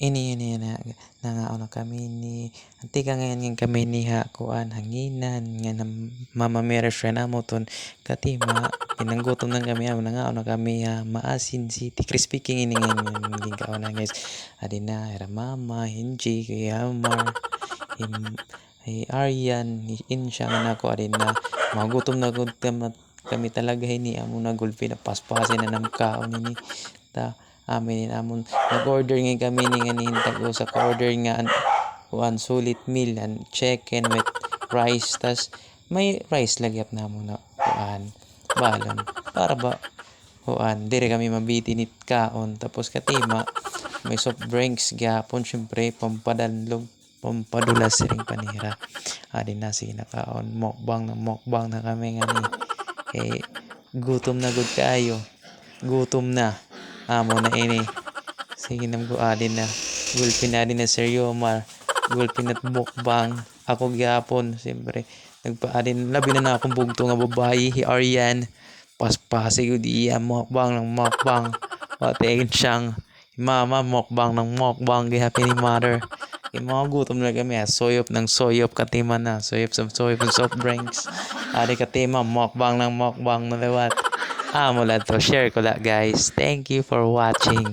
ini na nangaon kami ni anti ka ngayon kami niha kuan hanginan nga na Mama Mary friend amo ton katima pinanggutom nang kami amo nangaon kami Maasin City Crispy King ini ngayon ngin kaon na guys adina era Mama Hinji kay Amar ay Aryan ni Insya nga nako adina magutom na gud kami talaga ini amo na gulpi na paspasin na nam kaon ini ta amin amon nag-order nga kami ni nga nihintag sa order nga one solid meal and chicken with rice tas may rice lagyap na mo na kuan balon para ba kuan dire kami mabiti nit kaon tapos katima may soft drinks gyapon syempre pampadanlog pampadulas ring panira adin na sinakaon mukbang na kami nga ni gutom na gud kayo gutom na amo na ini sige nam ko adin na gulpin na din na seryo Omar gulpin at mukbang ako gyapon siyempre nagpaadin labi na akong bugto nga babae hi Aryan paspasi gud iya mukbang ng mukbang patingin siyang mama mukbang ng mukbang gi happy ni mother mga gutom na kami soyop ng soyop katima na soyop ng soft drinks adi katima mukbang ng mukbang na lewat amo la to share ko la guys thank you for watching.